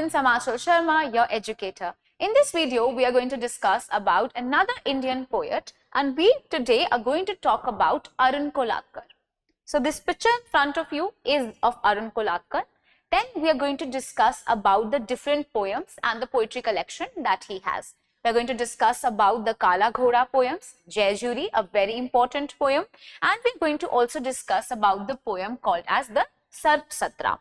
students, I'm Aanchal Sharma, your educator. In this video, we are going to discuss about another Indian poet, and we today are going to talk about Arun Kolatkar. So this picture in front of you is of Arun Kolatkar. Then we are going to discuss about the different poems and the poetry collection that he has. We are going to discuss about the Kala Ghoda poems, Jai Juri, a very important poem, and we are going to also discuss about the poem called as the Sarp Satra.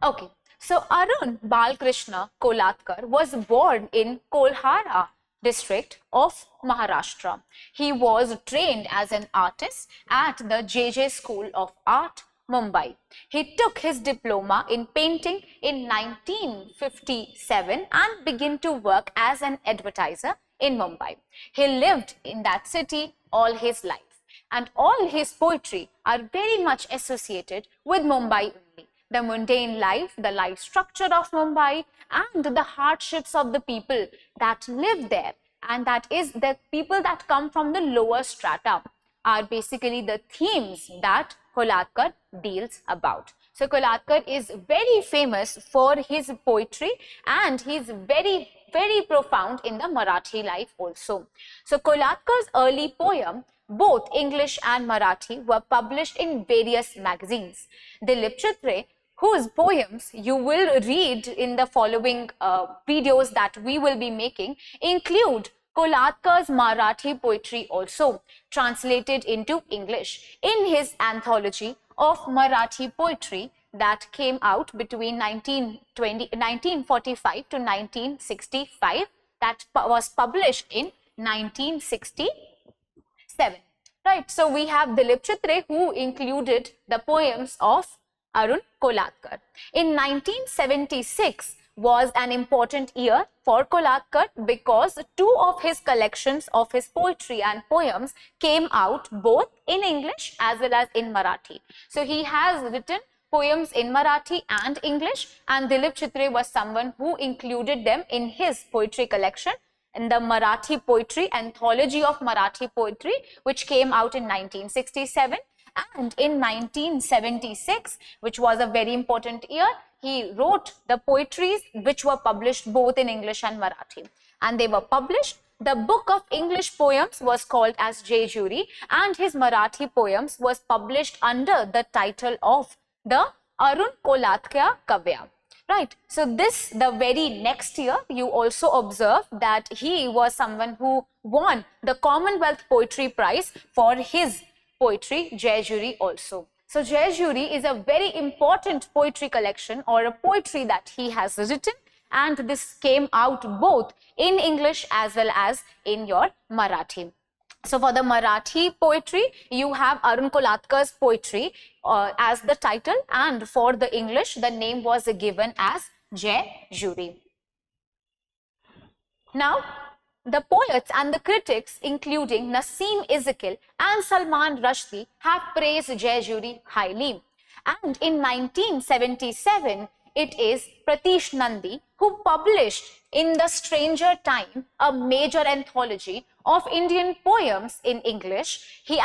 Okay, so Arun Balkrishna Kolatkar was born in Kolhara district of Maharashtra. He was trained as an artist at the JJ School of Art, Mumbai. He took his diploma in painting in 1957 and began to work as an advertiser in Mumbai. He lived in that city all his life, and all his poetry are very much associated with Mumbai only. The mundane life, the life structure of Mumbai, and the hardships of the people that live there, and that is the people that come from the lower strata, are basically the themes that Kolatkar deals about. So Kolatkar is very famous for his poetry, and he is very profound in the Marathi life also. So Kolatkar's early poem, both English and Marathi, were published in various magazines. Dilip, whose poems you will read in the following videos that we will be making, include Kolatkar's Marathi poetry also translated into English in his anthology of Marathi poetry that came out between 1945 to 1965, that was published in 1967. Right, so we have Dilip, who included the poems of Arun Kolatkar. In 1976 was an important year for Kolatkar because two of his collections of his poetry and poems came out both in English as well as in Marathi. So he has written poems in Marathi and English, and Dilip was someone who included them in his poetry collection in the Marathi Poetry Anthology of Marathi Poetry, which came out in 1967. And in 1976, which was a very important year, he wrote the poetries which were published both in English and Marathi. And they were published. The book of English poems was called as Jai Juri, and his Marathi poems was published under the title of the Arun Kolatkar Kavya. Right. So this, the very next year, you also observe that he was someone who won the Commonwealth Poetry Prize for his poetry, Jai Juri also. So Jai Juri is a very important poetry collection or a poetry that he has written, and this came out both in English as well as in your Marathi. So for the Marathi poetry, you have Arun Kolatkar's poetry as the title, and for the English, the name was given as Jai Juri. Now, the poets and the critics, including Naseem Ezekiel and Salman Rushdie, have praised Jai Juri highly. And in 1977, it is Pratish Nandi who published in The Stranger Time a major anthology of Indian poems in English. He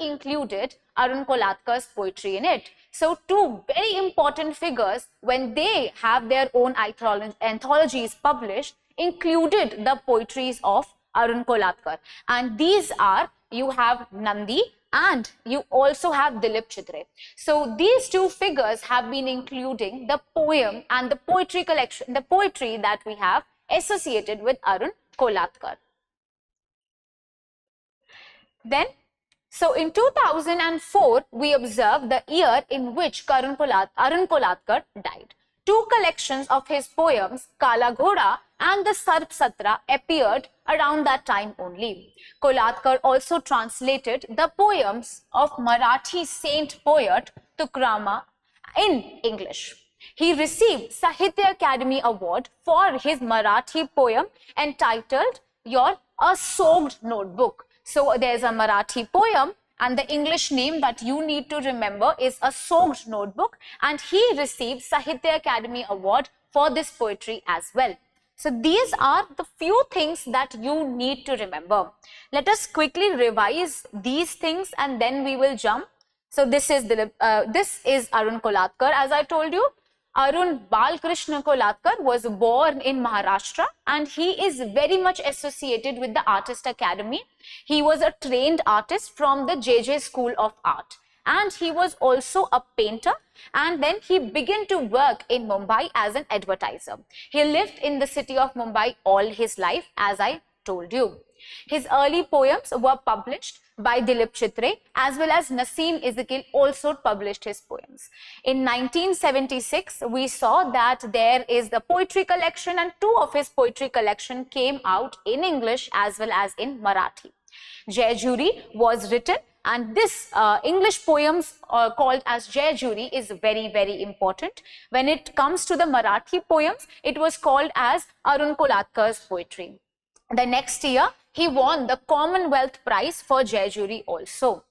included Arun Kolatkar's poetry in it. So two very important figures, when they have their own anthologies published, included the poetries of Arun Kolatkar. And these are, you have Nandi and you also have Dilip. So these two figures have been including the poem and the poetry collection, the poetry that we have associated with Arun Kolatkar. Then, so in 2004, we observed the year in which Arun Kolatkar died. Two collections of his poems, Kala Ghoda and the Sarp Satra, appeared around that time only. Kolatkar also translated the poems of Marathi saint poet Tukrama in English. He received Sahitya Academy Award for his Marathi poem entitled A Soaked Notebook. So there's a Marathi poem, and the English name that you need to remember is A Soaked Notebook, and he received Sahitya Academy Award for this poetry as well. So these are the few things that you need to remember. Let us quickly revise these things and then we will jump So this is Arun Kolatkar. As I told you, Arun Balkrishna Kolatkar was born in Maharashtra and he is very much associated with the Artist Academy. He was a trained artist from the JJ School of Art, and he was also a painter, and then he began to work in Mumbai as an advertiser. He lived in the city of Mumbai all his life, as I told you. His early poems were published by Dilip Chitre, as well as Naseem Ezekiel also published his poems. In 1976, we saw that there is the poetry collection, and two of his poetry collection came out in English as well as in Marathi. Jai Juri was written, and this English poems called as Jai Juri is very, very important. When it comes to the Marathi poems, it was called as Arun Kolatkar's poetry. The next year, he won the Commonwealth Prize for Jai Juri also.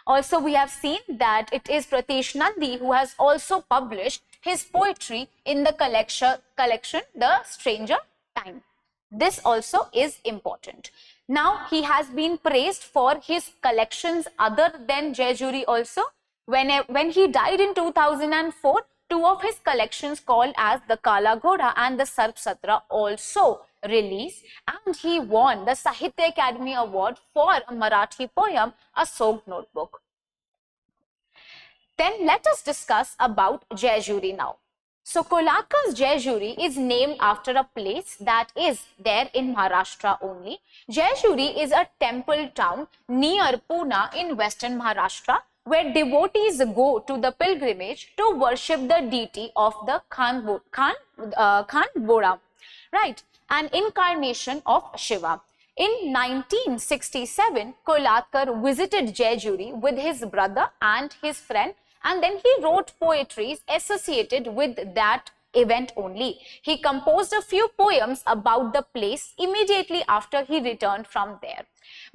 Also, we have seen that it is Pratish Nandi who has also published his poetry in the collection The Stranger Time. This also is important. Now, he has been praised for his collections other than Jai Juri also. When he died in 2004, two of his collections called as the Kala Ghoda and the Sarp Satra also released, and he won the Sahitya Academy Award for a Marathi poem, Asog Notebook. Then let us discuss about Jai Juri now. So Kolatkar's Jai Juri is named after a place that is there in Maharashtra only. Jai Juri is a temple town near Pune in western Maharashtra, where devotees go to the pilgrimage to worship the deity of the Khan Boda, right? An incarnation of Shiva. In 1967, Kolatkar visited Jai Juri with his brother and his friend, and then he wrote poetries associated with that event only. He composed a few poems about the place immediately after he returned from there.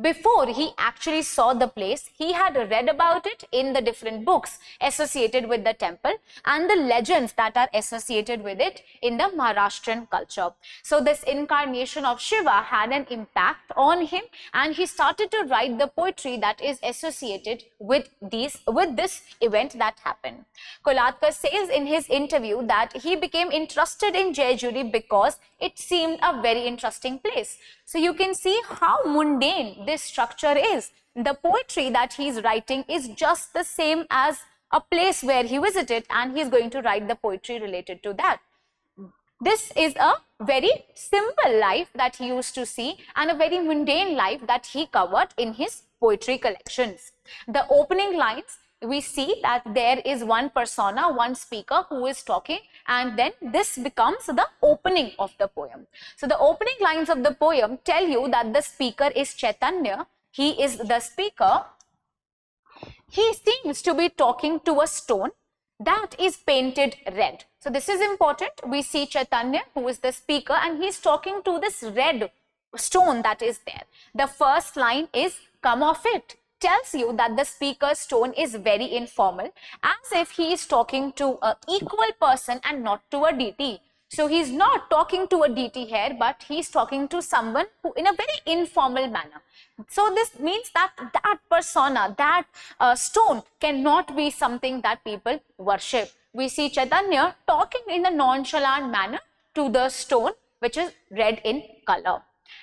Before he actually saw the place, he had read about it in the different books associated with the temple and the legends that are associated with it in the Maharashtrian culture. So this incarnation of Shiva had an impact on him, and he started to write the poetry that is associated with this event that happened. Kolatkar says in his interview that he became interested in Jai Juri because it seemed a very interesting place. So you can see how mundane this structure is. The poetry that he is writing is just the same as a place where he visited, and he is going to write the poetry related to that. This is a very simple life that he used to see, and a very mundane life that he covered in his poetry collections. The opening lines, we see that there is one persona, one speaker who is talking, and then this becomes the opening of the poem. So the opening lines of the poem tell you that the speaker is Chaitanya. He is the speaker. He seems to be talking to a stone that is painted red. So this is important. We see Chaitanya, who is the speaker, and he is talking to this red stone that is there. The first line is "Come off it." Tells you that the speaker's tone is very informal, as if he is talking to an equal person and not to a deity. So he is not talking to a deity here, but he is talking to someone who in a very informal manner. So this means that that persona, that stone cannot be something that people worship. We see Chaitanya talking in a nonchalant manner to the stone, which is red in color.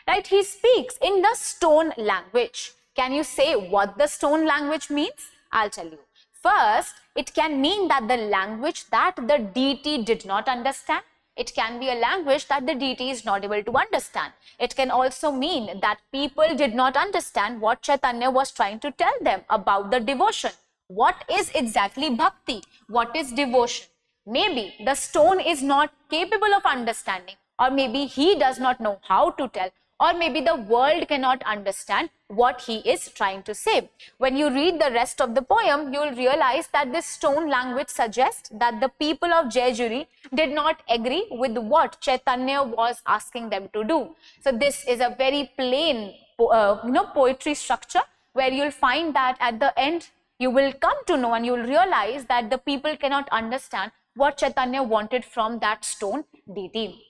Right? He speaks in the stone language. Can you say what the stone language means? I'll tell you. First, it can mean that the language that the deity did not understand. It can be a language that the deity is not able to understand. It can also mean that people did not understand what Chaitanya was trying to tell them about the devotion. What is exactly bhakti? What is devotion? Maybe the stone is not capable of understanding, or maybe he does not know how to tell, or maybe the world cannot understand what he is trying to say. When you read the rest of the poem, you will realize that this stone language suggests that the people of Jai Juri did not agree with what Chaitanya was asking them to do. So this is a very plain poetry structure, where you will find that at the end you will come to know and you will realize that the people cannot understand what Chaitanya wanted from that stone deity.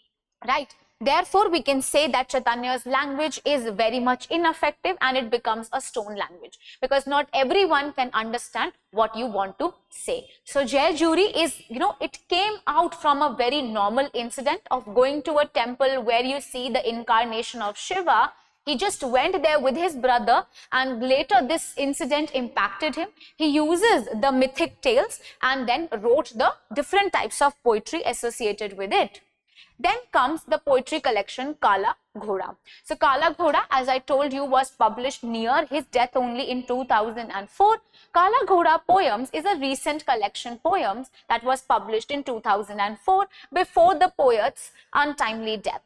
Right? Therefore, we can say that Chaitanya's language is very much ineffective and it becomes a stone language because not everyone can understand what you want to say. So Jai Juri is, it came out from a very normal incident of going to a temple where you see the incarnation of Shiva. He just went there with his brother and later this incident impacted him. He uses the mythic tales and then wrote the different types of poetry associated with it. Then comes the poetry collection Kala Ghoda. So Kala Ghoda, as I told you, was published near his death only in 2004. Kala Ghoda Poems is a recent collection poems that was published in 2004 before the poet's untimely death.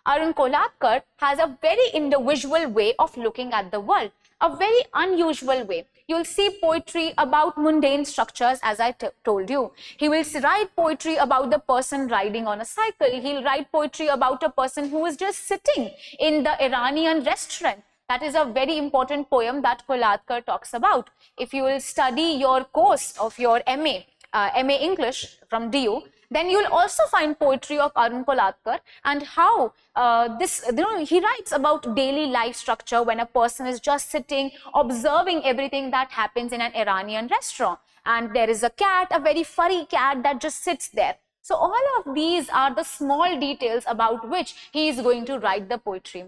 Arun Kolatkar has a very individual way of looking at the world, a very unusual way. You'll see poetry about mundane structures, as I told you. He will write poetry about the person riding on a cycle. He'll write poetry about a person who is just sitting in the Iranian restaurant. That is a very important poem that Kolatkar talks about. If you will study your course of your MA English from DU, then you will also find poetry of Arun Kolatkar and how he writes about daily life structure when a person is just sitting, observing everything that happens in an Iranian restaurant. And there is a cat, a very furry cat that just sits there. So all of these are the small details about which he is going to write the poetry.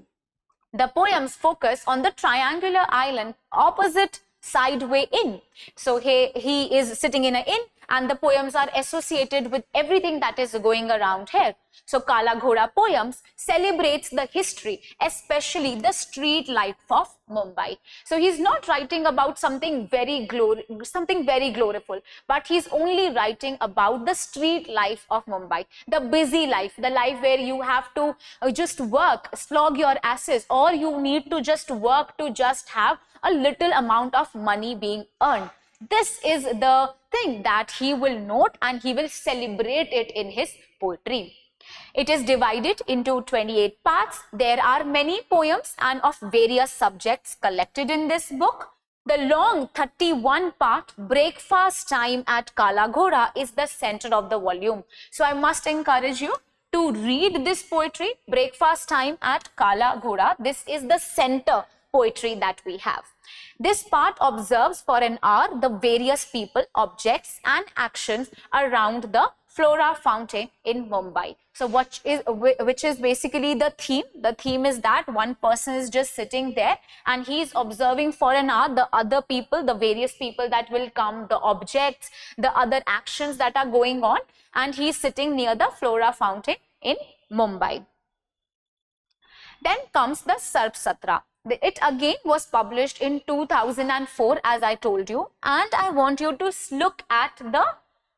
The poems focus on the triangular island opposite Sideway Inn. So he is sitting in an inn and the poems are associated with everything that is going around here. So Kala Ghoda Poems celebrates the history, especially the street life of Mumbai. So he's not writing about something very gloriful, but he's only writing about the street life of Mumbai, the busy life, the life where you have to just work, slog your asses, or you need to just work to just have a little amount of money being earned. This is the thing that he will note and he will celebrate it in his poetry. It is divided into 28 parts. There are many poems and of various subjects collected in this book. The long 31 part Breakfast Time at Kala Ghoda is the center of the volume. So I must encourage you to read this poetry, Breakfast Time at Kala Ghoda. This is the center poetry that we have. This part observes for an hour the various people, objects and actions around the Flora Fountain in Mumbai. So which is basically the theme. The theme is that one person is just sitting there and he is observing for an hour the other people, the various people that will come, the objects, the other actions that are going on, and he is sitting near the Flora Fountain in Mumbai. Then comes the Sarp Satra. It again was published in 2004, as I told you, and I want you to look at the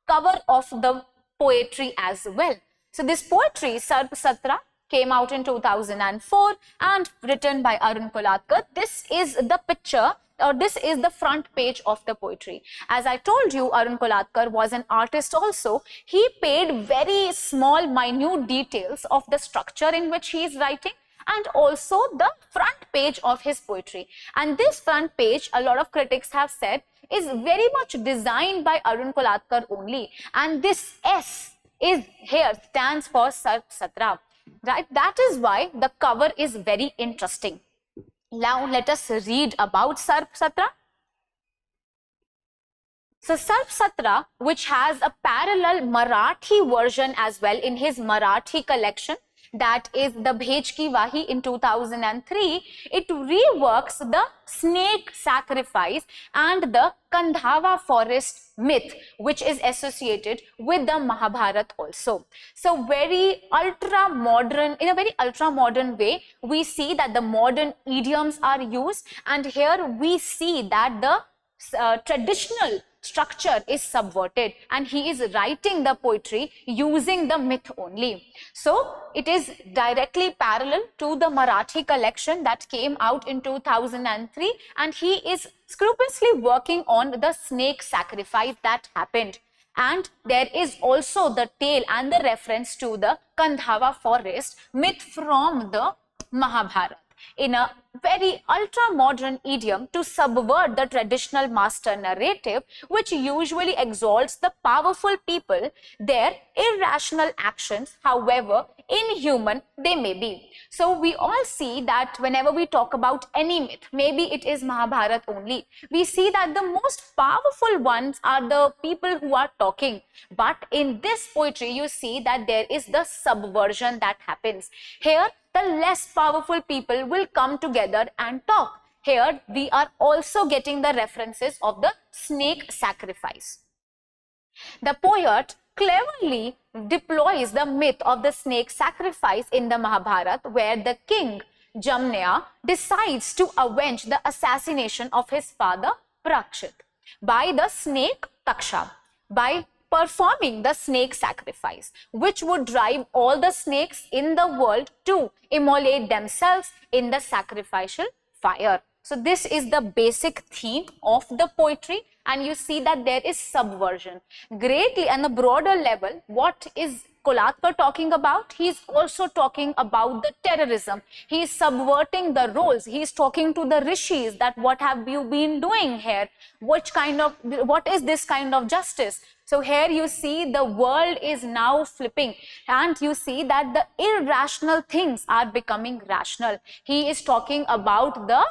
cover of the poetry as well. So this poetry, Sarp Satra, came out in 2004 and written by Arun Kolatkar. This is the picture, or this is the front page of the poetry. As I told you, Arun Kolatkar was an artist also. He paid very small, minute details of the structure in which he is writing, and also the front page of his poetry. And this front page, a lot of critics have said, is very much designed by Arun Kolatkar only. And this S is here stands for Sarp Satra. Right? That is why the cover is very interesting. Now let us read about Sarp Satra. So Sarp Satra, which has a parallel Marathi version as well in his Marathi collection, that is the Bhej Ki Wahi in 2003, it reworks the snake sacrifice and the Kandhava forest myth, which is associated with the Mahabharata also. So very ultra modern, in a very ultra modern way, we see that the modern idioms are used, and here we see that the traditional structure is subverted and he is writing the poetry using the myth only. So it is directly parallel to the Marathi collection that came out in 2003, and he is scrupulously working on the snake sacrifice that happened. And there is also the tale and the reference to the Kandhava forest myth from the Mahabharata. in a very ultra-modern idiom to subvert the traditional master narrative, which usually exalts the powerful people, their irrational actions, however inhuman they may be. So we all see that whenever we talk about any myth, maybe it is Mahabharata only, we see that the most powerful ones are the people who are talking. But in this poetry, you see that there is the subversion that happens. Here, the less powerful people will come together and talk. Here, we are also getting the references of the snake sacrifice. The poet cleverly deploys the myth of the snake sacrifice in the Mahabharata, where the king Jamna decides to avenge the assassination of his father Prakshit by the snake Taksha, by performing the snake sacrifice, which would drive all the snakes in the world to immolate themselves in the sacrificial fire. So this is the basic theme of the poetry, and you see that there is subversion. Greatly on the broader level, what is Kolatkar talking about? He is also talking about the terrorism. He is subverting the roles. He is talking to the rishis that what have you been doing here? What is this kind of justice? So here you see the world is now flipping, and you see that the irrational things are becoming rational. He is talking about the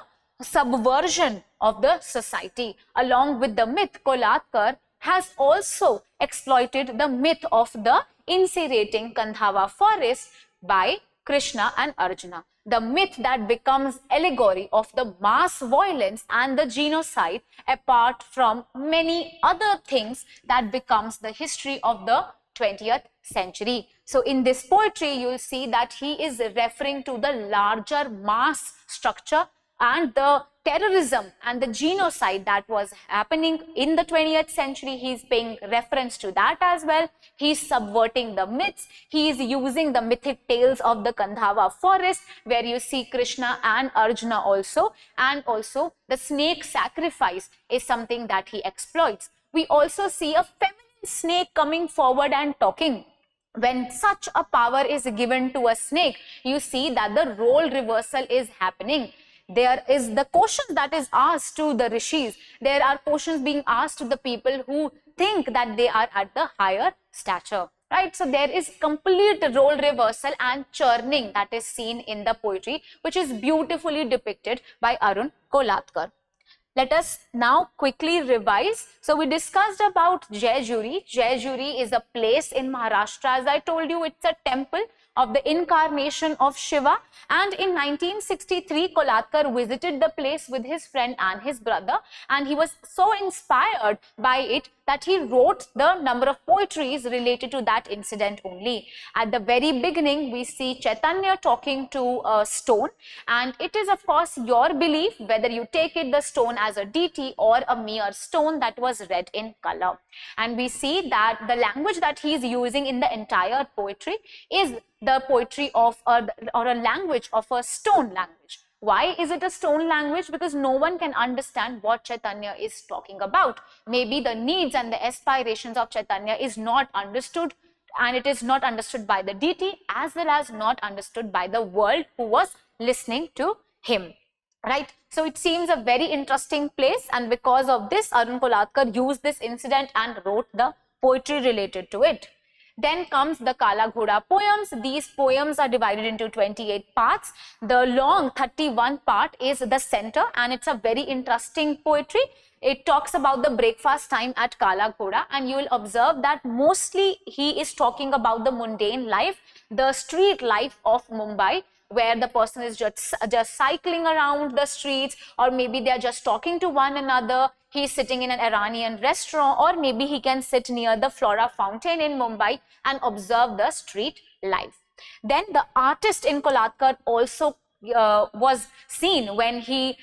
subversion of the society. Along with the myth, Kolatkar has also exploited the myth of the incinerating Kandhava forest by Krishna and Arjuna. The myth that becomes allegory of the mass violence and the genocide, apart from many other things, that becomes the history of the 20th century. So in this poetry, you will see that he is referring to the larger mass structure and the terrorism and the genocide that was happening in the 20th century. He is paying reference to that as well. He is subverting the myths. He is using the mythic tales of the Kandhava forest, where you see Krishna and Arjuna also, and also the snake sacrifice is something that he exploits. We also see a feminine snake coming forward and talking. When such a power is given to a snake, you see that the role reversal is happening. There is the question that is asked to the rishis. There are questions being asked to the people who think that they are at the higher stature, right? So there is complete role reversal and churning that is seen in the poetry, which is beautifully depicted by Arun Kolatkar. Let us now quickly revise. So we discussed about Jaijuri. Jaijuri is a place in Maharashtra. As I told you, it's a temple of the incarnation of Shiva, and in 1963 Kolatkar visited the place with his friend and his brother, and he was so inspired by it that he wrote the number of poetries related to that incident only. At the very beginning, we see Chaitanya talking to a stone, and it is of course your belief whether you take it the stone as a deity or a mere stone that was red in color. And we see that the language that he is using in the entire poetry is the poetry of or a language of a stone language. Why is it a stone language? Because no one can understand what Chaitanya is talking about. Maybe the needs and the aspirations of Chaitanya is not understood, and it is not understood by the deity as well as not understood by the world who was listening to him, right? So it seems a very interesting place, and because of this, Arun Kolatkar used this incident and wrote the poetry related to it. Then comes the Kala Ghoda poems. These poems are divided into 28 parts. The long 31 part is the center, and it's a very interesting poetry. It talks about the breakfast time at Kala Ghoda, and you will observe that mostly he is talking about the mundane life, the street life of Mumbai, where the person is just cycling around the streets, or maybe they are just talking to one another. He is sitting in an Iranian restaurant, or maybe he can sit near the Flora fountain in Mumbai and observe the street life. Then the artist in Kolatkar also was seen when he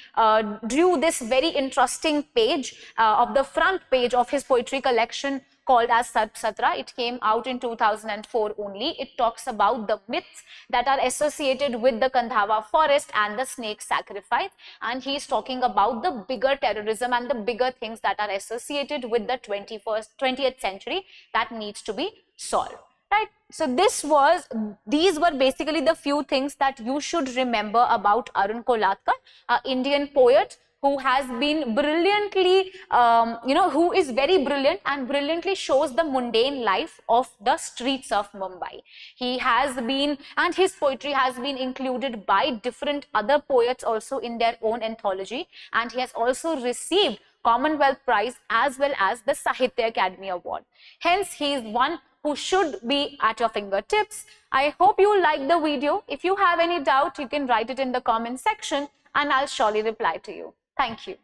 drew this very interesting page of the front page of his poetry collection called as Sarp Satra. It came out in 2004 only. It talks about the myths that are associated with the Kandhava forest and the snake sacrifice, and he is talking about the bigger terrorism and the bigger things that are associated with the 20th century that needs to be solved. Right. So these were basically the few things that you should remember about Arun Kolatkar, an Indian poet who has been brilliantly, who is very brilliant and brilliantly shows the mundane life of the streets of Mumbai. He has been, and his poetry has been included by different other poets also in their own anthology, and he has also received Commonwealth Prize as well as the Sahitya Academy Award. Hence, he is one who should be at your fingertips. I hope you like the video. If you have any doubt, you can write it in the comment section and I'll surely reply to you. Thank you.